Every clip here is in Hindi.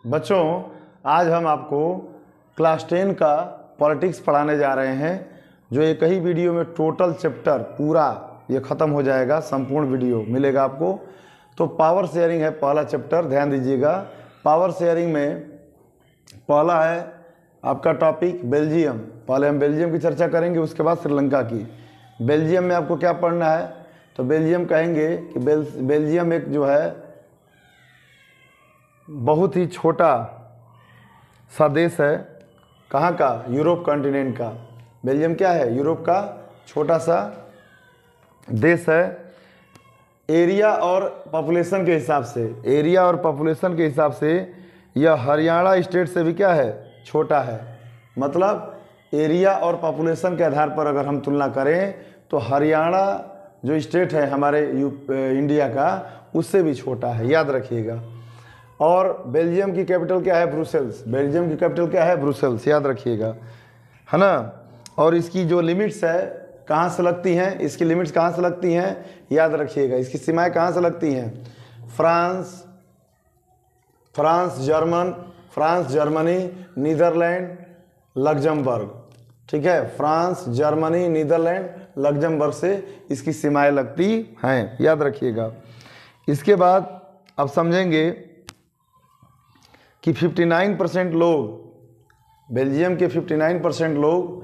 बच्चों, आज हम आपको क्लास 10 का पॉलिटिक्स पढ़ाने जा रहे हैं, जो एक ही वीडियो में टोटल चैप्टर पूरा ये ख़त्म हो जाएगा। संपूर्ण वीडियो मिलेगा आपको। तो पावर शेयरिंग है पहला चैप्टर, ध्यान दीजिएगा। पावर शेयरिंग में पहला है आपका टॉपिक बेल्जियम। पहले हम बेल्जियम की चर्चा करेंगे, उसके बाद श्रीलंका की। बेल्जियम में आपको क्या पढ़ना है, तो बेल्जियम कहेंगे कि बेल्जियम एक जो है बहुत ही छोटा सा देश है। कहाँ का? यूरोप कॉन्टिनेंट का। बेल्जियम क्या है? यूरोप का छोटा सा देश है। एरिया और पॉपुलेशन के हिसाब से, एरिया और पॉपुलेशन के हिसाब से यह हरियाणा स्टेट से भी क्या है? छोटा है। मतलब एरिया और पॉपुलेशन के आधार पर अगर हम तुलना करें तो हरियाणा जो स्टेट है हमारे इंडिया का, उससे भी छोटा है, याद रखिएगा। और बेल्जियम की कैपिटल क्या है? ब्रुसेल्स। बेल्जियम की कैपिटल क्या है? ब्रुसेल्स, याद रखिएगा, है ना। और इसकी जो लिमिट्स है कहाँ से लगती हैं, इसकी लिमिट्स कहाँ से लगती हैं, याद रखिएगा। इसकी सीमाएं कहाँ से लगती हैं? France, Germany, Netherland, Luxembourg. ठीक है, फ्रांस, जर्मनी, नीदरलैंड, लग्जमबर्ग से इसकी सीमाएं लगती हैं, याद रखिएगा। इसके बाद अब समझेंगे कि 59% लोग, बेल्जियम के 59% लोग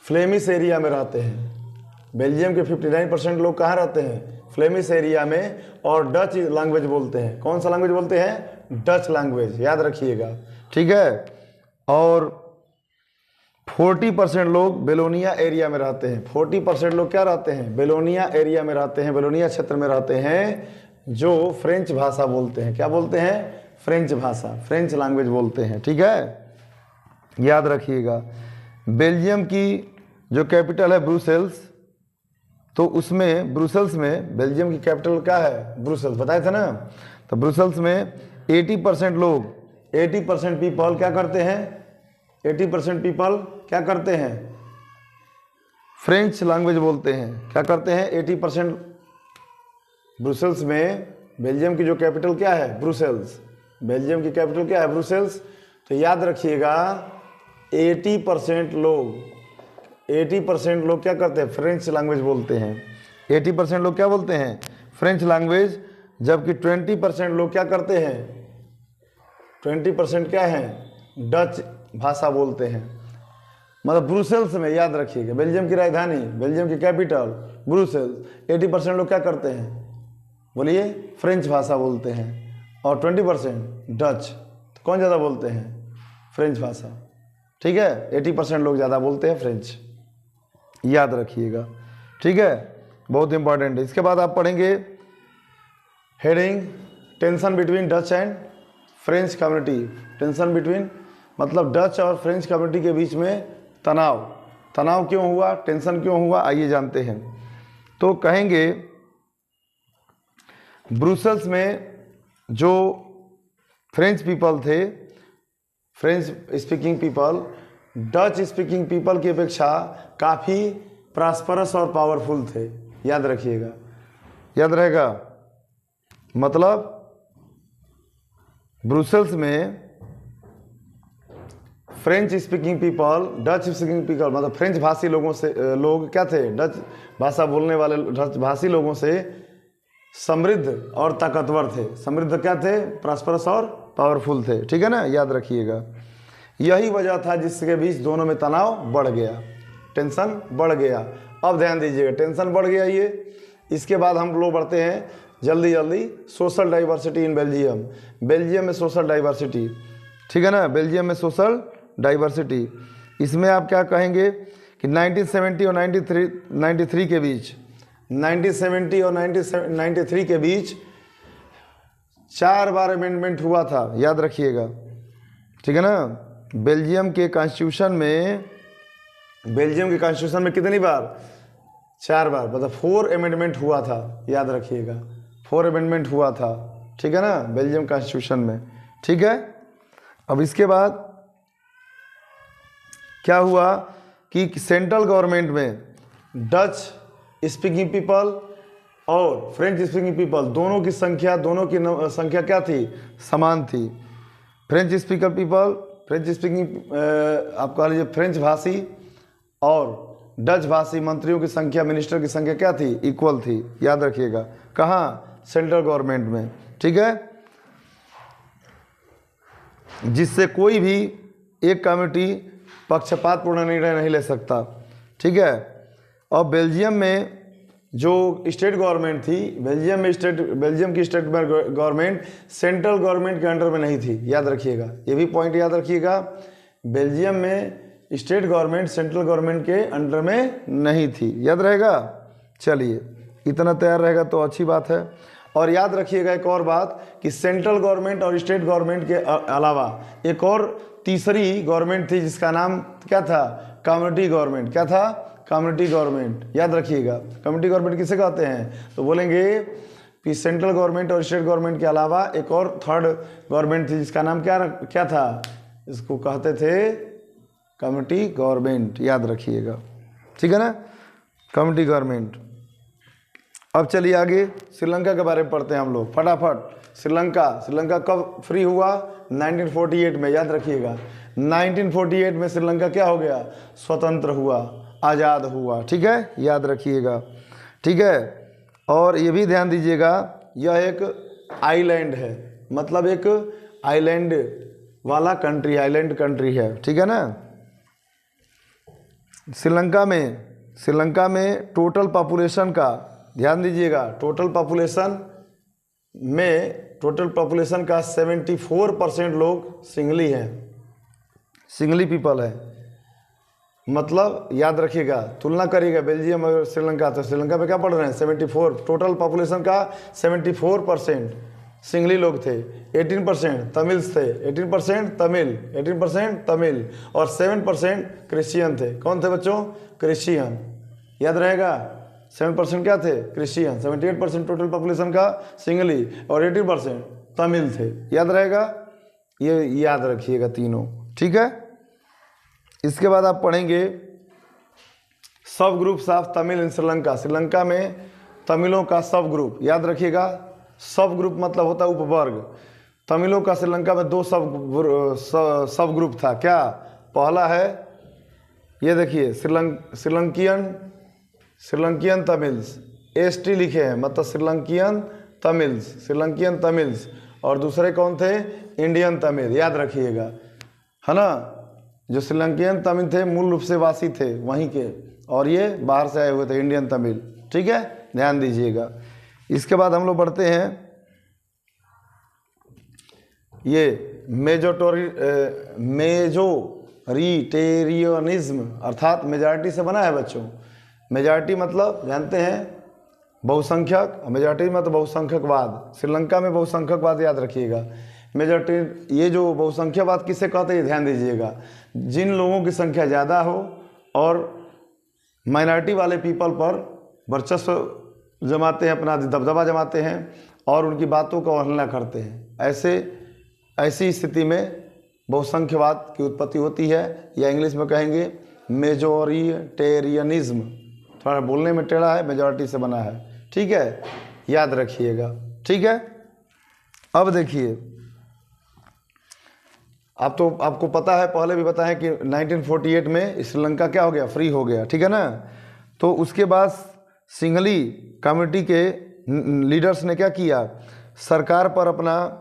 फ्लेमिश एरिया में रहते हैं। बेल्जियम के 59% लोग कहाँ रहते हैं? फ्लेमिश एरिया में, और डच लैंग्वेज बोलते हैं। कौन सा लैंग्वेज बोलते हैं? डच लैंग्वेज, याद रखिएगा। ठीक है, और 40% लोग बेलोनिया एरिया में रहते हैं। 40% लोग क्या रहते हैं? बेलोनिया एरिया में रहते हैं, बेलोनिया क्षेत्र में रहते हैं, जो फ्रेंच भाषा बोलते हैं। क्या बोलते हैं? फ्रेंच भाषा, फ्रेंच लैंग्वेज बोलते हैं। ठीक है, याद रखिएगा। बेल्जियम की जो कैपिटल है ब्रुसेल्स, तो उसमें ब्रुसेल्स में बेल्जियम की कैपिटल क्या है? ब्रुसेल्स, बताए थे ना। तो ब्रुसेल्स में 80% लोग, 80% पीपल क्या करते हैं? 80% पीपल क्या करते हैं? फ्रेंच लैंग्वेज बोलते हैं। क्या करते हैं? 80% ब्रुसेल्स में, बेल्जियम की जो कैपिटल क्या है? ब्रुसेल्स। बेल्जियम की कैपिटल क्या है? ब्रुसेल्स। तो याद रखिएगा 80% लोग क्या करते हैं? फ्रेंच लैंग्वेज बोलते हैं। 80% लोग क्या बोलते हैं? French language. जबकि 20% लोग क्या करते हैं? 20% क्या है? डच भाषा बोलते हैं। मतलब ब्रुसेल्स में, याद रखिएगा, बेल्जियम की राजधानी, बेल्जियम की कैपिटल ब्रुसेल्स। 80% लोग क्या करते हैं? बोलिए, फ्रेंच भाषा बोलते हैं। और 20% डच। तो कौन ज़्यादा बोलते हैं? फ्रेंच भाषा। ठीक है, 80% लोग ज़्यादा बोलते हैं फ्रेंच, याद रखिएगा। ठीक है, बहुत इंपॉर्टेंट है। इसके बाद आप पढ़ेंगे heading tension between Dutch and French community. Tension between मतलब डच और फ्रेंच कम्युनिटी के बीच में तनाव क्यों हुआ, टेंशन क्यों हुआ, आइए जानते हैं। तो कहेंगे ब्रुसेल्स में जो फ्रेंच पीपल थे, French speaking people Dutch speaking people की अपेक्षा काफ़ी प्रॉस्परस और पावरफुल थे, याद रखिएगा, याद रहेगा। मतलब ब्रुसेल्स में French speaking people, Dutch speaking people, मतलब फ्रेंच भाषी लोगों से लोग क्या थे? डच भाषा बोलने वाले डच भाषी लोगों से समृद्ध और ताकतवर थे। समृद्ध क्या थे? प्रॉस्परस और पावरफुल थे। ठीक है ना, याद रखिएगा। यही वजह था जिसके बीच दोनों में तनाव बढ़ गया, टेंशन बढ़ गया। अब ध्यान दीजिएगा, टेंशन बढ़ गया ये। इसके बाद हम लोग बढ़ते हैं जल्दी social diversity in Belgium. Belgium में सोशल डाइवर्सिटी, ठीक है ना, बेल्जियम में सोशल डाइवर्सिटी। इसमें आप क्या कहेंगे कि 1970 और 93 के बीच, 1970 और 93 के बीच 4 बार अमेंडमेंट हुआ था, याद रखिएगा। ठीक है ना। बेल्जियम के कॉन्स्टिट्यूशन में कितनी बार? 4 बार, मतलब 4 अमेंडमेंट हुआ था, याद रखिएगा। 4 अमेंडमेंट हुआ था, ठीक है ना, बेल्जियम कॉन्स्टिट्यूशन में। ठीक है, अब इसके बाद क्या हुआ कि सेंट्रल गवर्नमेंट में डच स्पीकिंग पीपल और फ्रेंच स्पीकिंग पीपल दोनों की संख्या क्या थी? समान थी। French speaker people, French speaking आप कह लीजिए फ्रेंच भाषी और डच भाषी मंत्रियों की संख्या, मिनिस्टर की संख्या क्या थी? इक्वल थी, याद रखिएगा। कहाँ? सेंट्रल गवर्नमेंट में, ठीक है, जिससे कोई भी एक कमेटी पक्षपातपूर्ण निर्णय नहीं ले सकता, ठीक है। और बेल्जियम में जो स्टेट गवर्नमेंट थी, बेल्जियम की स्टेट गवर्नमेंट सेंट्रल गवर्नमेंट के अंडर में नहीं थी, याद रखिएगा, ये भी पॉइंट याद रखिएगा। बेल्जियम में स्टेट गवर्नमेंट सेंट्रल गवर्नमेंट के अंडर में नहीं थी, याद रहेगा। चलिए, इतना तैयार रहेगा तो अच्छी बात है। और याद रखिएगा एक और बात कि सेंट्रल गवर्नमेंट और स्टेट गवर्नमेंट के अलावा एक और तीसरी गवर्नमेंट थी जिसका नाम क्या था? Community government. क्या था? कम्युनिटी गवर्नमेंट, याद रखिएगा। कम्युनिटी गवर्नमेंट किसे कहते हैं? तो बोलेंगे कि सेंट्रल गवर्नमेंट और स्टेट गवर्नमेंट के अलावा एक और थर्ड गवर्नमेंट थी जिसका नाम क्या था? इसको कहते थे कम्युनिटी गवर्नमेंट, याद रखिएगा, ठीक है ना, कम्युनिटी गवर्नमेंट। अब चलिए आगे श्रीलंका के बारे में पढ़ते हैं हम लोग फटाफट। श्रीलंका कब फ्री हुआ? 1948 में, याद रखिएगा। 1948 में श्रीलंका क्या हो गया? स्वतंत्र हुआ, आज़ाद हुआ, ठीक है, याद रखिएगा, ठीक है। और ये भी ध्यान दीजिएगा, यह एक आइलैंड है, मतलब एक आइलैंड वाला कंट्री, आइलैंड कंट्री है, ठीक है ना। श्रीलंका में टोटल पॉपुलेशन का ध्यान दीजिएगा, टोटल पॉपुलेशन का 74% लोग सिंगली हैं, सिंगली पीपल है। मतलब याद रखिएगा, तुलना करिएगा बेल्जियम और श्रीलंका, तो श्रीलंका में क्या पढ़ रहे हैं? 74, टोटल पॉपुलेशन का 74% सिंगली लोग थे, 18% तमिल्स थे, 18% तमिल और 7% क्रिश्चियन थे। कौन थे बच्चों? क्रिश्चियन, याद रहेगा। 7% क्या थे? क्रिश्चियन। 78% टोटल पॉपुलेशन का सिंगली और 18% तमिल थे, याद रहेगा। ये याद रखिएगा तीनों, ठीक है। इसके बाद आप पढ़ेंगे सब ग्रुप्स ऑफ तमिल इन श्रीलंका। श्रीलंका में तमिलों का सब ग्रुप, याद रखिएगा। सब ग्रुप मतलब होता है उपवर्ग। तमिलों का श्रीलंका में 2 सब ग्रुप था। क्या? पहला है, ये देखिए, श्रीलंकियन तमिल्स, ST लिखे हैं, मतलब श्रीलंकियन तमिल्स। और दूसरे कौन थे? इंडियन तमिल, याद रखिएगा, है ना। जो श्रीलंकियन तमिल थे मूल रूप से वासी थे वहीं के, और ये बाहर से आए हुए थे, इंडियन तमिल, ठीक है, ध्यान दीजिएगा। इसके बाद हम लोग बढ़ते हैं, ये मेजोरिटेरियनिज्म अर्थात मेजॉरिटी से बना है बच्चों। मेजॉरिटी मतलब जानते हैं बहुसंख्यक, मेजॉरिटी मतलब बहुसंख्यकवाद। श्रीलंका में बहुसंख्यकवाद, याद रखिएगा। मेजॉरिटी, ये जो बहुसंख्यकवाद किसे कहते हैं ध्यान दीजिएगा, जिन लोगों की संख्या ज़्यादा हो और माइनॉरिटी वाले पीपल पर वर्चस्व जमाते हैं, अपना दबदबा जमाते हैं और उनकी बातों को अवहेलना करते हैं। ऐसी स्थिति में बहुसंख्यवाद की उत्पत्ति होती है, या इंग्लिश में कहेंगे मेजोरिटेरियनिज्म। थोड़ा बोलने में टेढ़ा है, मेजॉरिटी से बना है, ठीक है, याद रखिएगा, ठीक है। अब देखिए, आपको पता है, पहले भी बताया कि 1948 में श्रीलंका क्या हो गया? फ्री हो गया, ठीक है ना। तो उसके बाद सिंघली कम्युनिटी के लीडर्स ने क्या किया? सरकार पर अपना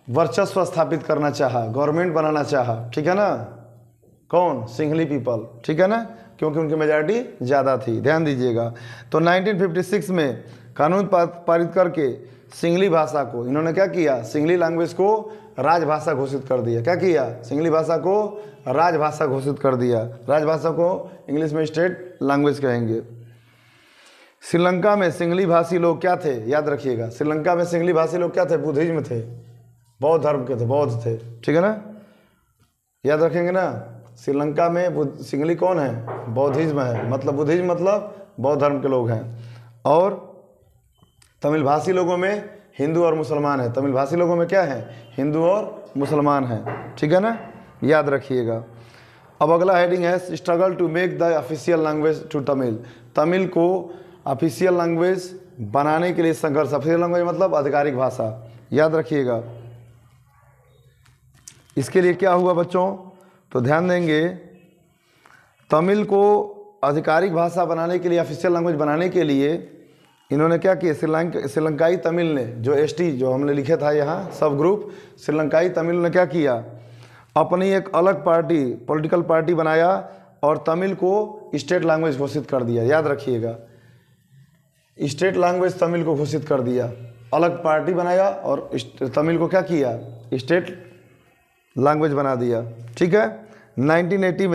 वर्चस्व स्थापित करना चाहा, गवर्नमेंट बनाना चाहा, ठीक है ना। कौन? सिंघली पीपल, ठीक है ना, क्योंकि उनकी मेजॉरिटी ज़्यादा थी, ध्यान दीजिएगा। तो 1956 में कानून पारित करके सिंघली भाषा को इन्होंने क्या किया? सिंघली लैंग्वेज को राजभाषा घोषित कर दिया। क्या किया? सिंघली भाषा को राजभाषा घोषित कर दिया। राजभाषा को इंग्लिश में स्टेट लैंग्वेज कहेंगे। श्रीलंका में सिंघली भाषी लोग क्या थे? याद रखिएगा, श्रीलंका में सिंघली भाषी लोग क्या थे? बुद्धिज्म थे, बौद्ध धर्म के थे, बौद्ध थे, ठीक है ना, याद रखेंगे ना। श्रीलंका में सिंघली कौन है? बौद्धिज्म है, मतलब बुद्धिज्म मतलब बौद्ध धर्म के लोग हैं। और तमिल भाषी लोगों में हिंदू और मुसलमान है। तमिल भाषी लोगों में क्या है? हिंदू और मुसलमान हैं, ठीक है ना, याद रखिएगा। अब अगला हेडिंग है struggle to make the official language to Tamil. Tamil को ऑफिशियल लैंग्वेज बनाने के लिए संघर्ष। ऑफिशियल लैंग्वेज मतलब आधिकारिक भाषा, याद रखिएगा, इसके लिए क्या हुआ बच्चों, तो ध्यान देंगे, तमिल को आधिकारिक भाषा बनाने के लिए, ऑफिशियल लैंग्वेज बनाने के लिए इन्होंने क्या किया, श्रीलंकाई तमिल ने, जो एसटी जो हमने लिखे था यहाँ सब ग्रुप, श्रीलंकाई तमिल ने क्या किया, अपनी एक अलग पार्टी, पॉलिटिकल पार्टी बनाया और तमिल को स्टेट लैंग्वेज घोषित कर दिया। याद रखिएगा, स्टेट लैंग्वेज तमिल को घोषित कर दिया, अलग पार्टी बनाया और तमिल को क्या किया, स्टेट लैंग्वेज बना दिया। ठीक है। 1980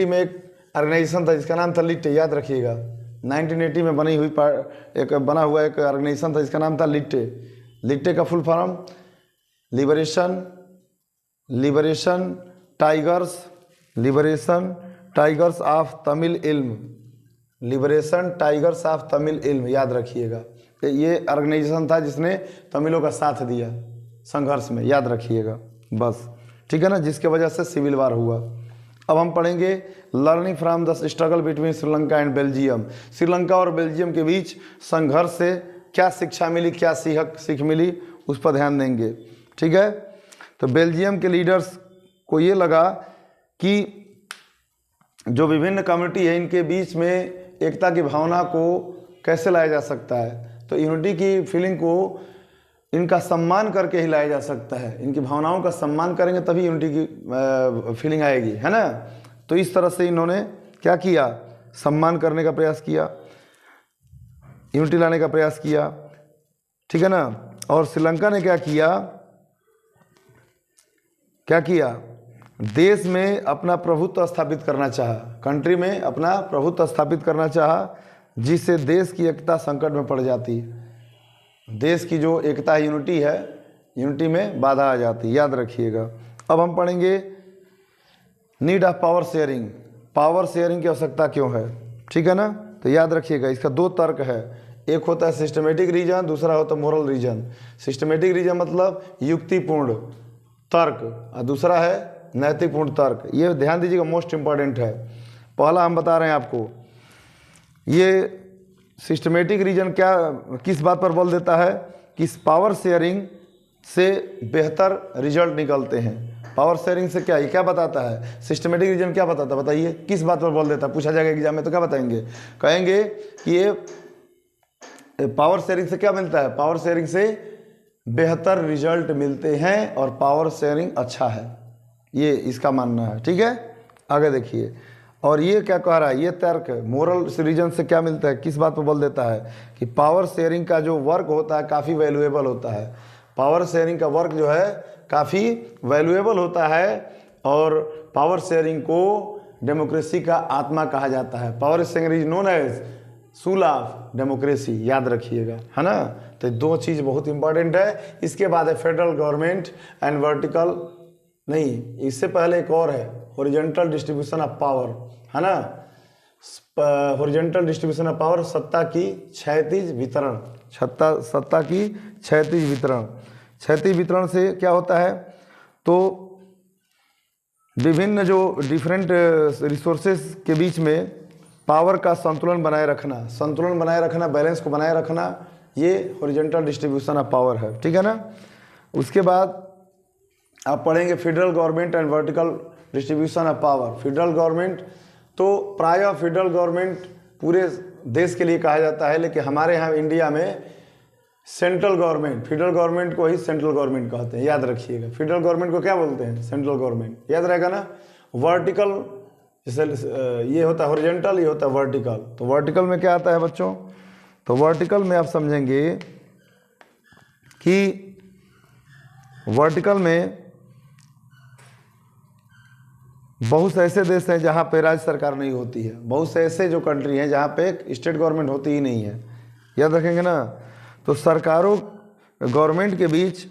में एक ऑर्गेनाइजेशन था जिसका नाम था लिट्टे। याद रखिएगा, 1980 में बना हुआ एक ऑर्गेनाइजेशन था जिसका नाम था लिट्टे। लिट्टे का full form liberation tigers of Tamil इल्म, लिबरेशन टाइगर्स ऑफ तमिल इल्म। याद रखिएगा, ये ऑर्गेनाइजेशन था जिसने तमिलों का साथ दिया संघर्ष में। याद रखिएगा बस, ठीक है ना, जिसके वजह से सिविल वार हुआ। अब हम पढ़ेंगे learning from the struggle between Sri Lanka and Belgium. Sri Lanka और बेल्जियम के बीच संघर्ष से क्या शिक्षा मिली, क्या सीख मिली, उस पर ध्यान देंगे। ठीक है। तो बेल्जियम के लीडर्स को ये लगा कि जो विभिन्न कम्युनिटी है इनके बीच में एकता की भावना को कैसे लाया जा सकता है, तो यूनिटी की फीलिंग को इनका सम्मान करके ही लाया जा सकता है। इनकी भावनाओं का सम्मान करेंगे तभी यूनिटी की फीलिंग आएगी, है ना। तो इस तरह से इन्होंने क्या किया, सम्मान करने का प्रयास किया, यूनिटी लाने का प्रयास किया। ठीक है ना। और श्रीलंका ने क्या किया, देश में अपना प्रभुत्व स्थापित करना चाहा, कंट्री में अपना प्रभुत्व स्थापित करना चाहा, जिससे देश की एकता संकट में पड़ जाती, देश की जो एकता यूनिटी है, यूनिटी में बाधा आ जाती। याद रखिएगा। अब हम पढ़ेंगे need of power sharing. Power sharing की आवश्यकता क्यों है, ठीक है ना। तो याद रखिएगा, इसका दो तर्क है, एक होता है सिस्टमेटिक रीजन, दूसरा होता है मोरल रीजन। सिस्टमेटिक रीजन मतलब युक्तिपूर्ण तर्क और दूसरा है नैतिकपूर्ण तर्क। ये ध्यान दीजिएगा, मोस्ट इंपॉर्टेंट है। पहला हम बता रहे हैं आपको, ये सिस्टमेटिक रीजन किस बात पर बल देता है कि पावर शेयरिंग से बेहतर रिजल्ट निकलते हैं। पावर शेयरिंग से क्या, ये क्या बताता है, सिस्टमेटिक रीजन क्या बताता है, बताइए किस बात पर बल देता है, पूछा जाएगा एग्जाम में तो क्या बताएंगे, कहेंगे कि ये पावर शेयरिंग से क्या मिलता है, पावर शेयरिंग से बेहतर रिजल्ट मिलते हैं और पावर शेयरिंग अच्छा है, ये इसका मानना है। ठीक है, आगे देखिए। और ये क्या कह रहा है, ये तर्क मोरल रीजन से क्या मिलता है, किस बात पर बल देता है कि पावर शेयरिंग का जो वर्क होता है काफ़ी वैल्यूएबल होता है। पावर शेयरिंग का वर्क जो है काफ़ी वैल्यूएबल होता है और पावर शेयरिंग को डेमोक्रेसी का आत्मा कहा जाता है। Power sharing is known as soul of democracy. याद रखिएगा, है ना। तो दो चीज़ बहुत इंपॉर्टेंट है। इसके बाद है फेडरल गवर्नमेंट एंड वर्टिकल, नहीं इससे पहले एक और है, हॉरिजॉन्टल डिस्ट्रीब्यूशन ऑफ पावर, है ना। हॉरिजॉन्टल डिस्ट्रीब्यूशन ऑफ पावर, सत्ता की क्षैतिज वितरण, सत्ता की क्षैतिज वितरण। क्षैतिज वितरण से क्या होता है, तो विभिन्न जो डिफरेंट रिसोर्सेज के बीच में पावर का संतुलन बनाए रखना, बैलेंस को बनाए रखना, ये हॉरिजॉन्टल डिस्ट्रीब्यूशन ऑफ पावर है। ठीक है ना। उसके बाद आप पढ़ेंगे federal government and vertical distribution of power. Federal government तो प्राय फेडरल गवर्नमेंट पूरे देश के लिए कहा जाता है, लेकिन हमारे यहाँ इंडिया में सेंट्रल गवर्नमेंट, फेडरल गवर्नमेंट को ही सेंट्रल गवर्नमेंट कहते हैं। याद रखिएगा, फेडरल गवर्नमेंट को क्या बोलते हैं, सेंट्रल गवर्नमेंट। याद रहेगा ना। वर्टिकल जैसे ये होता है हॉरिजॉन्टल, ये होता है वर्टिकल। तो वर्टिकल में क्या आता है बच्चों, तो वर्टिकल में आप समझेंगे कि वर्टिकल में बहुत से ऐसे देश हैं जहाँ पे राज्य सरकार नहीं होती है, बहुत से ऐसे जो कंट्री हैं जहाँ पे स्टेट गवर्नमेंट होती ही नहीं है। याद रखेंगे ना। तो सरकारों गवर्नमेंट के बीच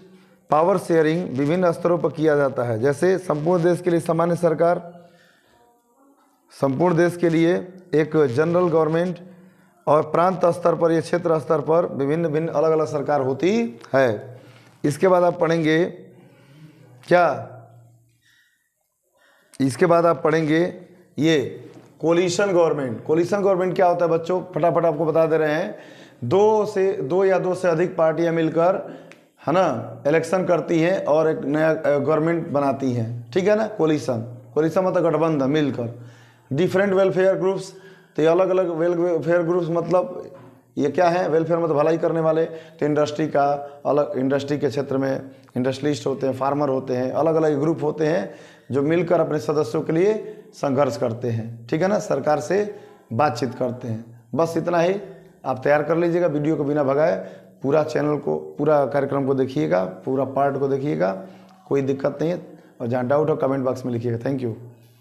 पावर शेयरिंग विभिन्न स्तरों पर किया जाता है। जैसे संपूर्ण देश के लिए सामान्य सरकार, संपूर्ण देश के लिए एक जनरल गवर्नमेंट, और प्रांत स्तर पर या क्षेत्र स्तर पर विभिन्न अलग अलग सरकार होती है। इसके बाद आप पढ़ेंगे क्या, इसके बाद आप पढ़ेंगे ये कोलिशन गवर्नमेंट। कोलिशन गवर्नमेंट क्या होता है बच्चों, फटाफट आपको बता दे रहे हैं। दो या दो से अधिक पार्टियां मिलकर है ना, इलेक्शन करती हैं और एक नया गवर्नमेंट बनाती हैं, ठीक है ना। कोलिशन, कोलिशन मतलब गठबंधन, मिलकर। डिफरेंट वेलफेयर ग्रुप्स, तो ये अलग अलग वेलफेयर ग्रुप्स मतलब ये क्या है, वेलफेयर मतलब भलाई करने वाले। तो इंडस्ट्री का अलग, इंडस्ट्री के क्षेत्र में इंडस्ट्रियलिस्ट होते हैं, फार्मर होते हैं, अलग अलग ग्रुप होते हैं जो मिलकर अपने सदस्यों के लिए संघर्ष करते हैं, ठीक है ना, सरकार से बातचीत करते हैं। बस इतना ही आप तैयार कर लीजिएगा, वीडियो को बिना भगाए पूरा चैनल को, पूरा कार्यक्रम को देखिएगा, पूरा पार्ट को देखिएगा, कोई दिक्कत नहीं है। और जहाँ डाउट हो कमेंट बॉक्स में लिखिएगा। Thank you.